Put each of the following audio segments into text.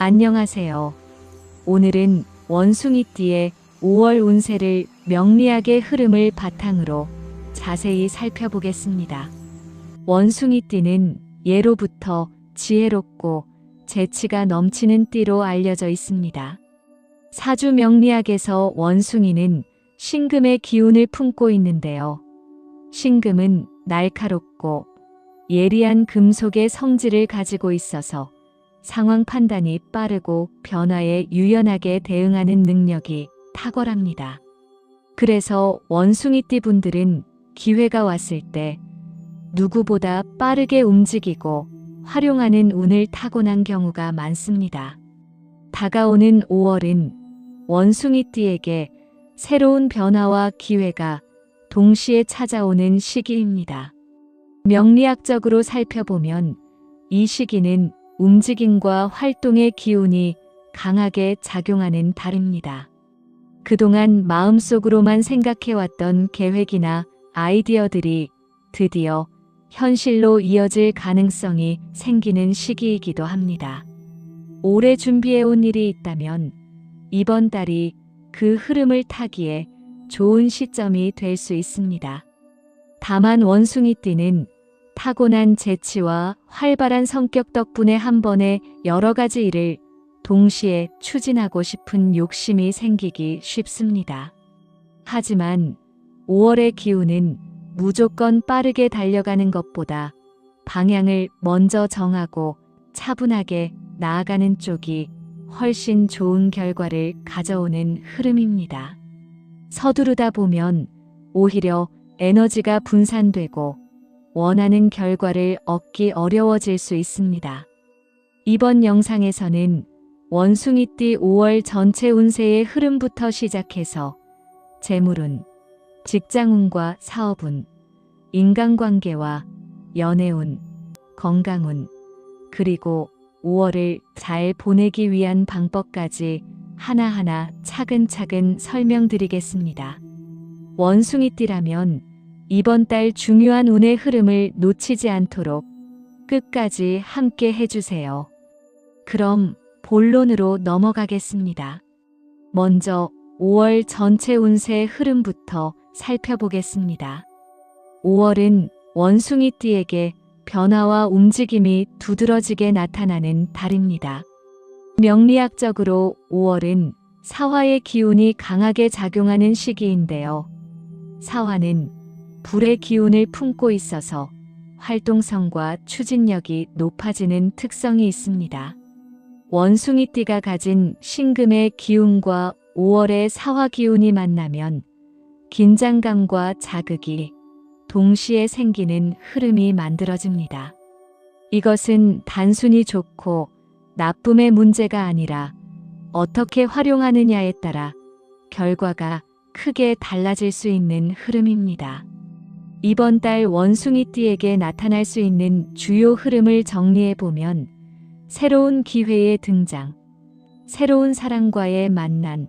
안녕하세요. 오늘은 원숭이띠의 5월 운세를 명리학의 흐름을 바탕으로 자세히 살펴보겠습니다. 원숭이띠는 예로부터 지혜롭고 재치가 넘치는 띠로 알려져 있습니다. 사주 명리학에서 원숭이는 신금의 기운을 품고 있는데요. 신금은 날카롭고 예리한 금속의 성질을 가지고 있어서 상황 판단이 빠르고 변화에 유연하게 대응하는 능력이 탁월합니다. 그래서 원숭이띠 분들은 기회가 왔을 때 누구보다 빠르게 움직이고 활용하는 운을 타고난 경우가 많습니다. 다가오는 5월은 원숭이띠에게 새로운 변화와 기회가 동시에 찾아오는 시기입니다. 명리학적으로 살펴보면 이 시기는 움직임과 활동의 기운이 강하게 작용하는 달입니다. 그동안 마음속으로만 생각해왔던 계획이나 아이디어들이 드디어 현실로 이어질 가능성이 생기는 시기이기도 합니다. 오래 준비해온 일이 있다면 이번 달이 그 흐름을 타기에 좋은 시점이 될 수 있습니다. 다만 원숭이띠는 타고난 재치와 활발한 성격 덕분에 한 번에 여러 가지 일을 동시에 추진하고 싶은 욕심이 생기기 쉽습니다. 하지만 5월의 기운은 무조건 빠르게 달려가는 것보다 방향을 먼저 정하고 차분하게 나아가는 쪽이 훨씬 좋은 결과를 가져오는 흐름입니다. 서두르다 보면 오히려 에너지가 분산되고 원하는 결과를 얻기 어려워질 수 있습니다. 이번 영상에서는 원숭이띠 5월 전체 운세의 흐름부터 시작해서 재물운, 직장운과 사업운, 인간관계와 연애운, 건강운, 그리고 5월을 잘 보내기 위한 방법까지 하나하나 차근차근 설명드리겠습니다. 원숭이띠라면 이번 달 중요한 운의 흐름을 놓치지 않도록 끝까지 함께 해주세요. 그럼 본론으로 넘어가겠습니다. 먼저 5월 전체 운세 흐름부터 살펴보겠습니다. 5월은 원숭이띠에게 변화와 움직임이 두드러지게 나타나는 달입니다. 명리학적으로 5월은 사화의 기운이 강하게 작용하는 시기인데요. 사화는 불의 기운을 품고 있어서 활동성과 추진력이 높아지는 특성이 있습니다. 원숭이띠가 가진 신금의 기운과 5월의 사화 기운이 만나면 긴장감과 자극이 동시에 생기는 흐름이 만들어집니다. 이것은 단순히 좋고 나쁨의 문제가 아니라 어떻게 활용하느냐에 따라 결과가 크게 달라질 수 있는 흐름입니다. 이번 달 원숭이띠에게 나타날 수 있는 주요 흐름을 정리해보면 새로운 기회의 등장, 새로운 사람과의 만남,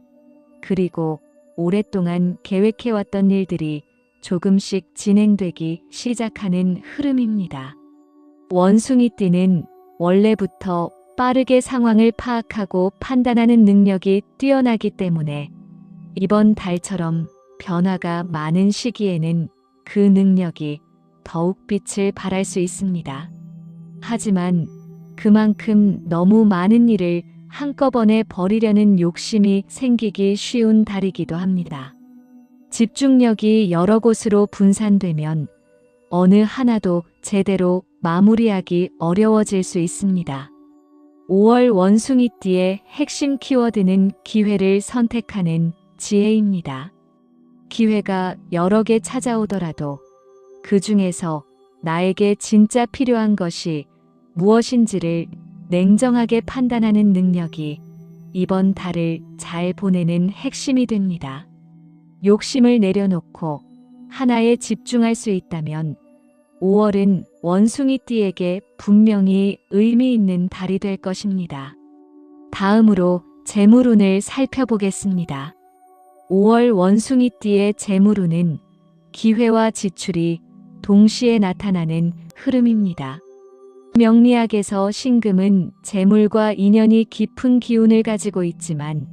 그리고 오랫동안 계획해왔던 일들이 조금씩 진행되기 시작하는 흐름입니다. 원숭이띠는 원래부터 빠르게 상황을 파악하고 판단하는 능력이 뛰어나기 때문에 이번 달처럼 변화가 많은 시기에는 그 능력이 더욱 빛을 발할 수 있습니다. 하지만 그만큼 너무 많은 일을 한꺼번에 벌이려는 욕심이 생기기 쉬운 달이기도 합니다. 집중력이 여러 곳으로 분산되면 어느 하나도 제대로 마무리하기 어려워질 수 있습니다. 5월 원숭이띠의 핵심 키워드는 기회를 선택하는 지혜입니다. 기회가 여러 개 찾아오더라도 그 중에서 나에게 진짜 필요한 것이 무엇인지를 냉정하게 판단하는 능력이 이번 달을 잘 보내는 핵심이 됩니다. 욕심을 내려놓고 하나에 집중할 수 있다면 5월은 원숭이띠에게 분명히 의미 있는 달이 될 것입니다. 다음으로 재물운을 살펴보겠습니다. 5월 원숭이띠의 재물운은 기회와 지출이 동시에 나타나는 흐름입니다. 명리학에서 신금은 재물과 인연이 깊은 기운을 가지고 있지만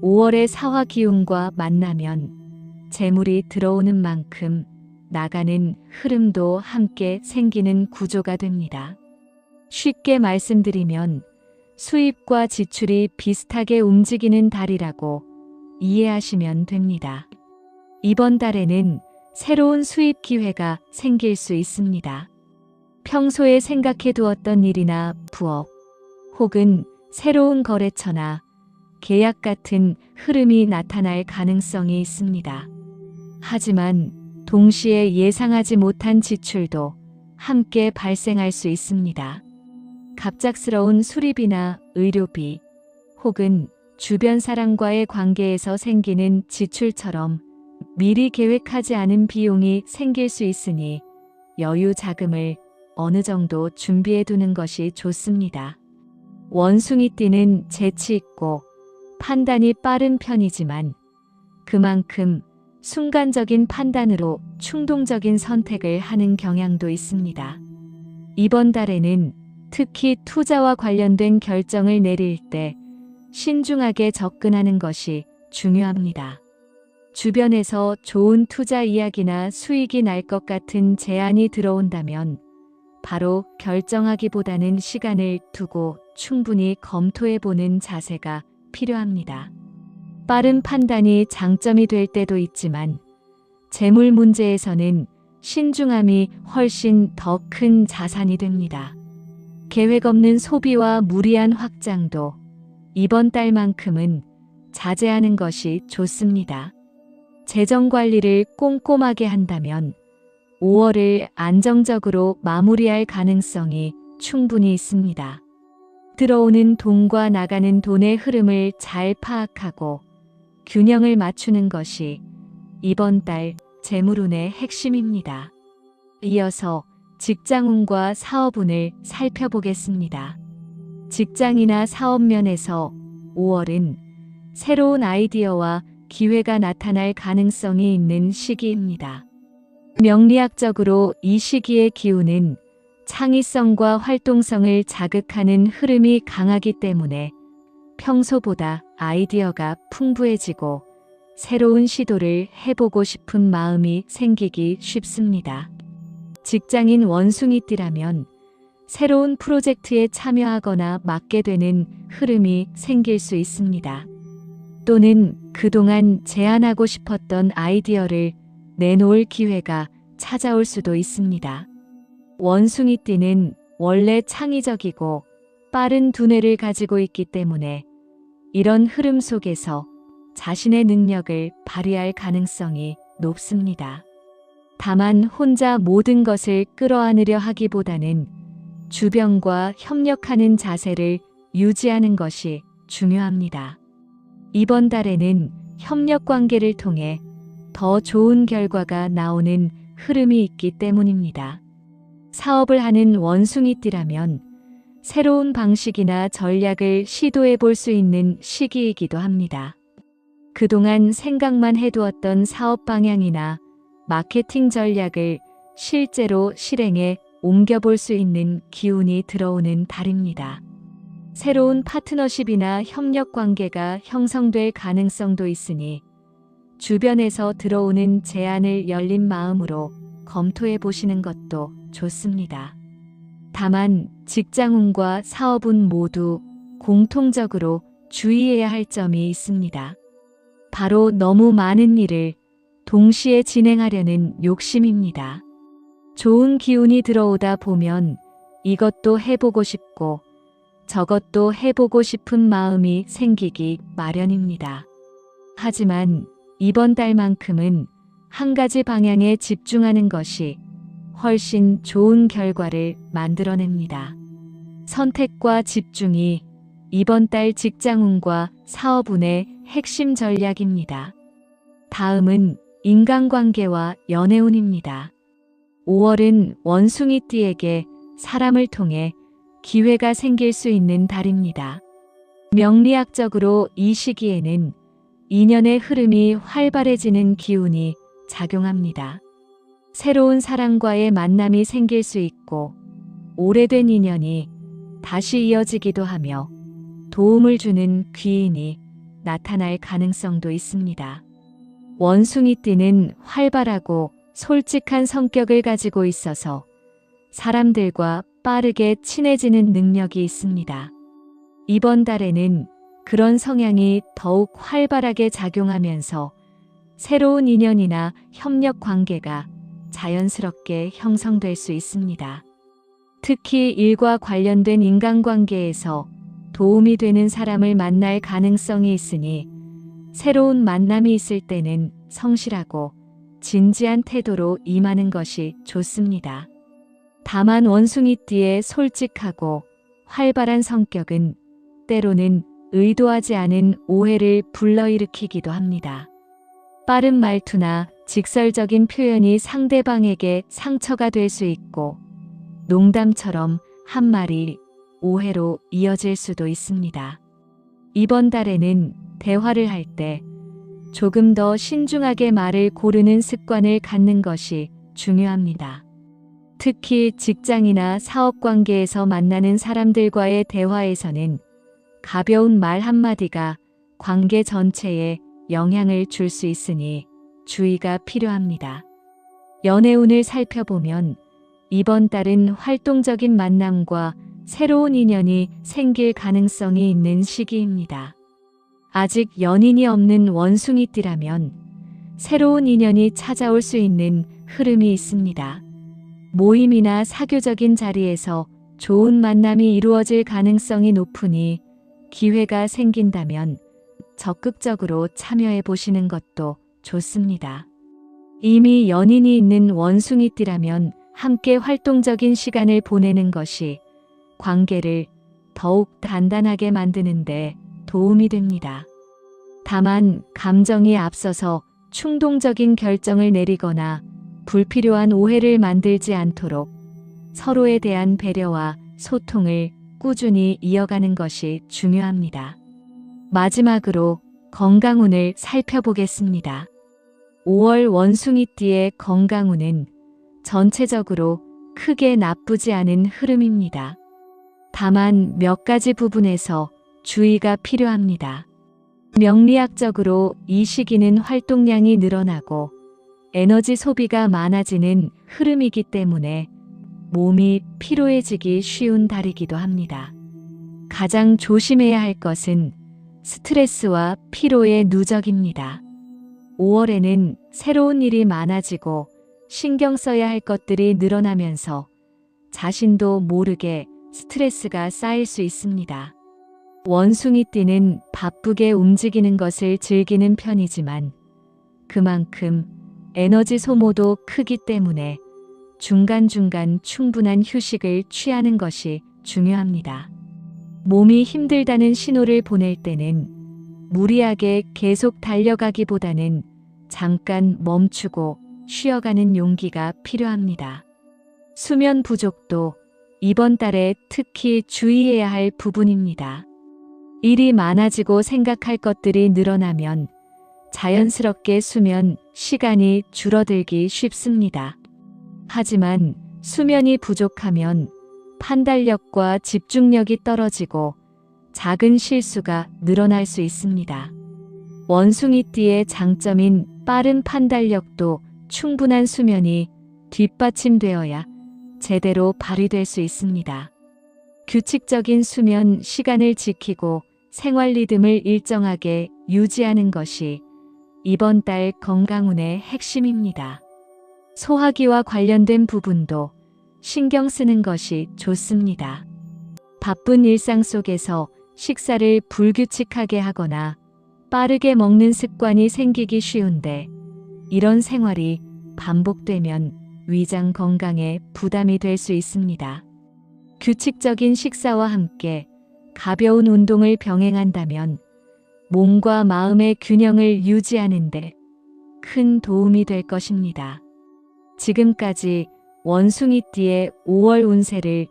5월의 사화 기운과 만나면 재물이 들어오는 만큼 나가는 흐름도 함께 생기는 구조가 됩니다. 쉽게 말씀드리면 수입과 지출이 비슷하게 움직이는 달이라고 이해하시면 됩니다. 이번 달에는 새로운 수입 기회가 생길 수 있습니다. 평소에 생각해 두었던 일이나 부업, 혹은 새로운 거래처나 계약 같은 흐름이 나타날 가능성이 있습니다. 하지만 동시에 예상하지 못한 지출도 함께 발생할 수 있습니다. 갑작스러운 수리비나 의료비, 혹은 주변 사람과의 관계에서 생기는 지출처럼 미리 계획하지 않은 비용이 생길 수 있으니 여유 자금을 어느 정도 준비해 두는 것이 좋습니다. 원숭이띠는 재치 있고 판단이 빠른 편이지만 그만큼 순간적인 판단으로 충동적인 선택을 하는 경향도 있습니다. 이번 달에는 특히 투자와 관련된 결정을 내릴 때 신중하게 접근하는 것이 중요합니다. 주변에서 좋은 투자 이야기나 수익이 날 것 같은 제안이 들어온다면 바로 결정하기보다는 시간을 두고 충분히 검토해보는 자세가 필요합니다. 빠른 판단이 장점이 될 때도 있지만 재물 문제에서는 신중함이 훨씬 더 큰 자산이 됩니다. 계획 없는 소비와 무리한 확장도 이번 달만큼은 자제하는 것이 좋습니다. 재정 관리를 꼼꼼하게 한다면 5월을 안정적으로 마무리할 가능성이 충분히 있습니다. 들어오는 돈과 나가는 돈의 흐름을 잘 파악하고 균형을 맞추는 것이 이번 달 재물운의 핵심입니다. 이어서 직장운과 사업운을 살펴보겠습니다. 직장이나 사업 면에서 5월은 새로운 아이디어와 기회가 나타날 가능성이 있는 시기입니다. 명리학적으로 이 시기의 기운은 창의성과 활동성을 자극하는 흐름이 강하기 때문에 평소보다 아이디어가 풍부해지고 새로운 시도를 해보고 싶은 마음이 생기기 쉽습니다. 직장인 원숭이띠라면 새로운 프로젝트에 참여하거나 맡게 되는 흐름이 생길 수 있습니다. 또는 그동안 제안하고 싶었던 아이디어를 내놓을 기회가 찾아올 수도 있습니다. 원숭이띠는 원래 창의적이고 빠른 두뇌를 가지고 있기 때문에 이런 흐름 속에서 자신의 능력을 발휘할 가능성이 높습니다. 다만 혼자 모든 것을 끌어안으려 하기보다는 주변과 협력하는 자세를 유지하는 것이 중요합니다. 이번 달에는 협력 관계를 통해 더 좋은 결과가 나오는 흐름이 있기 때문입니다. 사업을 하는 원숭이띠라면 새로운 방식이나 전략을 시도해 볼 수 있는 시기이기도 합니다. 그동안 생각만 해두었던 사업 방향이나 마케팅 전략을 실제로 실행에 옮겨볼 수 있는 기운이 들어오는 달입니다. 새로운 파트너십이나 협력 관계가 형성될 가능성도 있으니 주변에서 들어오는 제안을 열린 마음으로 검토해 보시는 것도 좋습니다. 다만 직장운과 사업운 모두 공통적으로 주의해야 할 점이 있습니다. 바로 너무 많은 일을 동시에 진행하려는 욕심입니다. 좋은 기운이 들어오다 보면 이것도 해보고 싶고 저것도 해보고 싶은 마음이 생기기 마련입니다. 하지만 이번 달만큼은 한 가지 방향에 집중하는 것이 훨씬 좋은 결과를 만들어냅니다. 선택과 집중이 이번 달 직장운과 사업운의 핵심 전략입니다. 다음은 인간관계와 연애운입니다. 5월은 원숭이띠에게 사람을 통해 기회가 생길 수 있는 달입니다. 명리학적으로 이 시기에는 인연의 흐름이 활발해지는 기운이 작용합니다. 새로운 사람과의 만남이 생길 수 있고 오래된 인연이 다시 이어지기도 하며 도움을 주는 귀인이 나타날 가능성도 있습니다. 원숭이띠는 활발하고 솔직한 성격을 가지고 있어서 사람들과 빠르게 친해지는 능력이 있습니다. 이번 달에는 그런 성향이 더욱 활발하게 작용하면서 새로운 인연이나 협력 관계가 자연스럽게 형성될 수 있습니다. 특히 일과 관련된 인간관계에서 도움이 되는 사람을 만날 가능성이 있으니 새로운 만남이 있을 때는 성실하고 진지한 태도로 임하는 것이 좋습니다. 다만 원숭이띠의 솔직하고 활발한 성격은 때로는 의도하지 않은 오해를 불러일으키기도 합니다. 빠른 말투나 직설적인 표현이 상대방에게 상처가 될 수 있고 농담처럼 한 말이 오해로 이어질 수도 있습니다. 이번 달에는 대화를 할 때 조금 더 신중하게 말을 고르는 습관을 갖는 것이 중요합니다. 특히 직장이나 사업 관계에서 만나는 사람들과의 대화에서는 가벼운 말 한마디가 관계 전체에 영향을 줄 수 있으니 주의가 필요합니다. 연애운을 살펴보면 이번 달은 활동적인 만남과 새로운 인연이 생길 가능성이 있는 시기입니다. 아직 연인이 없는 원숭이띠라면 새로운 인연이 찾아올 수 있는 흐름이 있습니다. 모임이나 사교적인 자리에서 좋은 만남이 이루어질 가능성이 높으니 기회가 생긴다면 적극적으로 참여해 보시는 것도 좋습니다. 이미 연인이 있는 원숭이띠라면 함께 활동적인 시간을 보내는 것이 관계를 더욱 단단하게 만드는데 도움이 됩니다. 다만 감정이 앞서서 충동적인 결정을 내리거나 불필요한 오해를 만들지 않도록 서로에 대한 배려와 소통을 꾸준히 이어가는 것이 중요합니다. 마지막으로 건강운을 살펴보겠습니다. 5월 원숭이띠의 건강운은 전체적으로 크게 나쁘지 않은 흐름입니다. 다만 몇 가지 부분에서 주의가 필요합니다. 명리학적으로 이 시기는 활동량이 늘어나고 에너지 소비가 많아지는 흐름이기 때문에 몸이 피로해지기 쉬운 달이기도 합니다. 가장 조심해야 할 것은 스트레스와 피로의 누적입니다. 5월에는 새로운 일이 많아지고 신경 써야 할 것들이 늘어나면서 자신도 모르게 스트레스가 쌓일 수 있습니다. 원숭이띠는 바쁘게 움직이는 것을 즐기는 편이지만 그만큼 에너지 소모도 크기 때문에 중간중간 충분한 휴식을 취하는 것이 중요합니다. 몸이 힘들다는 신호를 보낼 때는 무리하게 계속 달려가기보다는 잠깐 멈추고 쉬어가는 용기가 필요합니다. 수면 부족도 이번 달에 특히 주의해야 할 부분입니다. 일이 많아지고 생각할 것들이 늘어나면 자연스럽게 수면 시간이 줄어들기 쉽습니다. 하지만 수면이 부족하면 판단력과 집중력이 떨어지고 작은 실수가 늘어날 수 있습니다. 원숭이띠의 장점인 빠른 판단력도 충분한 수면이 뒷받침되어야 제대로 발휘될 수 있습니다. 규칙적인 수면 시간을 지키고 생활 리듬을 일정하게 유지하는 것이 이번 달 건강운의 핵심입니다. 소화기와 관련된 부분도 신경 쓰는 것이 좋습니다. 바쁜 일상 속에서 식사를 불규칙하게 하거나 빠르게 먹는 습관이 생기기 쉬운데 이런 생활이 반복되면 위장 건강에 부담이 될 수 있습니다. 규칙적인 식사와 함께 가벼운 운동을 병행한다면 몸과 마음의 균형을 유지하는 데 큰 도움이 될 것입니다. 지금까지 원숭이띠의 5월 운세를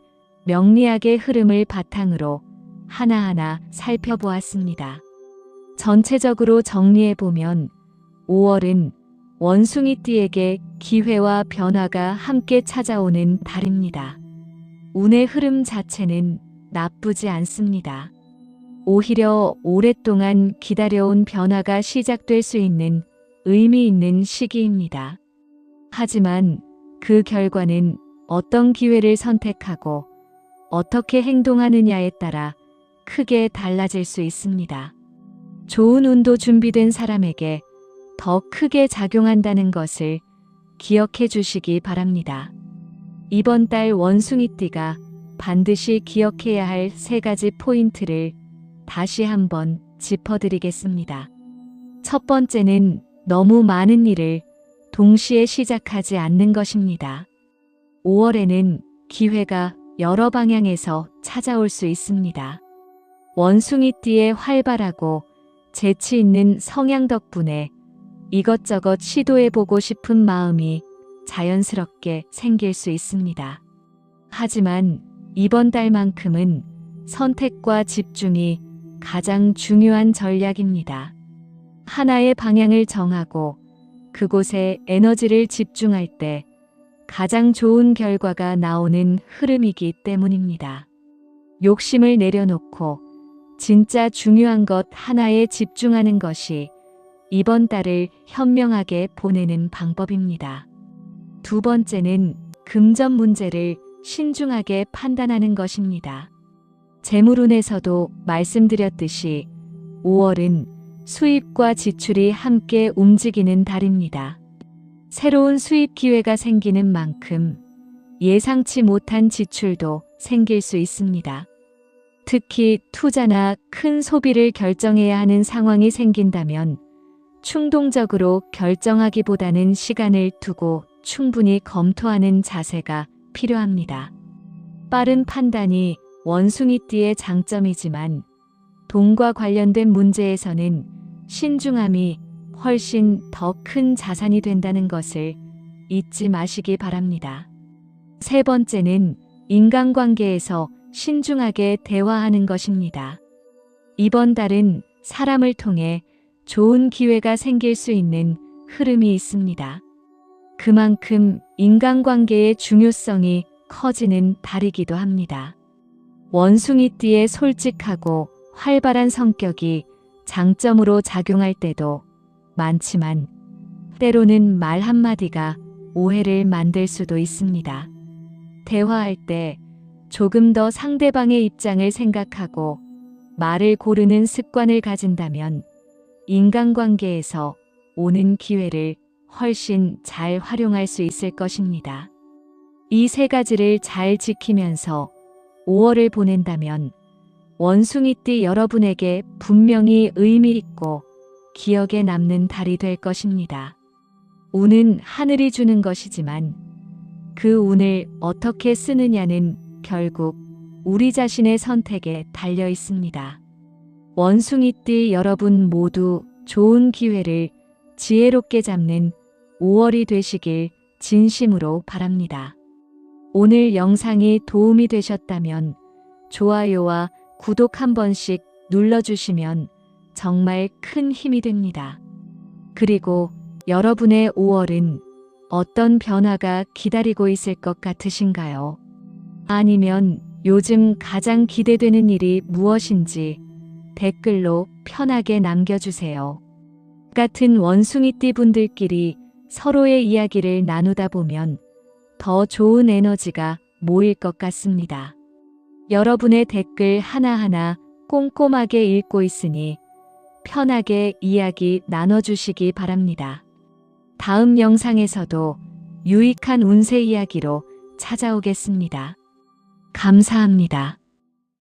명리학의 흐름을 바탕으로 하나하나 살펴보았습니다. 전체적으로 정리해보면 5월은 원숭이띠에게 기회와 변화가 함께 찾아오는 달입니다. 운의 흐름 자체는 나쁘지 않습니다. 오히려 오랫동안 기다려온 변화가 시작될 수 있는 의미 있는 시기입니다. 하지만 그 결과는 어떤 기회를 선택하고 어떻게 행동하느냐에 따라 크게 달라질 수 있습니다. 좋은 운도 준비된 사람에게 더 크게 작용한다는 것을 기억해 주시기 바랍니다. 이번 달 원숭이띠가 반드시 기억해야 할 3가지 포인트를 다시 한번 짚어드리겠습니다. 첫 번째는 너무 많은 일을 동시에 시작하지 않는 것입니다. 5월에는 기회가 여러 방향에서 찾아올 수 있습니다. 원숭이띠의 활발하고 재치 있는 성향 덕분에 이것저것 시도해보고 싶은 마음이 자연스럽게 생길 수 있습니다. 하지만 이번 달만큼은 선택과 집중이 가장 중요한 전략입니다. 하나의 방향을 정하고 그곳에 에너지를 집중할 때 가장 좋은 결과가 나오는 흐름이기 때문입니다. 욕심을 내려놓고 진짜 중요한 것 하나에 집중하는 것이 이번 달을 현명하게 보내는 방법입니다. 두 번째는 금전 문제를 신중하게 판단하는 것입니다. 재물운에서도 말씀드렸듯이 5월은 수입과 지출이 함께 움직이는 달입니다. 새로운 수입 기회가 생기는 만큼 예상치 못한 지출도 생길 수 있습니다. 특히 투자나 큰 소비를 결정해야 하는 상황이 생긴다면 충동적으로 결정하기보다는 시간을 두고 충분히 검토하는 자세가 필요합니다. 빠른 판단이 원숭이띠의 장점이지만 돈과 관련된 문제에서는 신중함이 훨씬 더 큰 자산이 된다는 것을 잊지 마시기 바랍니다. 세 번째는 인간관계에서 신중하게 대화하는 것입니다. 이번 달은 사람을 통해 좋은 기회가 생길 수 있는 흐름이 있습니다. 그만큼 인간관계의 중요성이 커지는 달이기도 합니다. 원숭이띠의 솔직하고 활발한 성격이 장점으로 작용할 때도 많지만 때로는 말 한마디가 오해를 만들 수도 있습니다. 대화할 때 조금 더 상대방의 입장을 생각하고 말을 고르는 습관을 가진다면 인간관계에서 오는 기회를 훨씬 잘 활용할 수 있을 것입니다. 이 3가지를 잘 지키면서 5월을 보낸다면 원숭이띠 여러분에게 분명히 의미 있고 기억에 남는 달이 될 것입니다. 운은 하늘이 주는 것이지만 그 운을 어떻게 쓰느냐는 결국 우리 자신의 선택에 달려 있습니다. 원숭이띠 여러분 모두 좋은 기회를 지혜롭게 잡는 5월이 되시길 진심으로 바랍니다. 오늘 영상이 도움이 되셨다면 좋아요와 구독 한 번씩 눌러주시면 정말 큰 힘이 됩니다. 그리고 여러분의 5월은 어떤 변화가 기다리고 있을 것 같으신가요? 아니면 요즘 가장 기대되는 일이 무엇인지 댓글로 편하게 남겨주세요. 같은 원숭이띠 분들끼리 서로의 이야기를 나누다 보면 더 좋은 에너지가 모일 것 같습니다. 여러분의 댓글 하나하나 꼼꼼하게 읽고 있으니 편하게 이야기 나눠주시기 바랍니다. 다음 영상에서도 유익한 운세 이야기로 찾아오겠습니다. 감사합니다.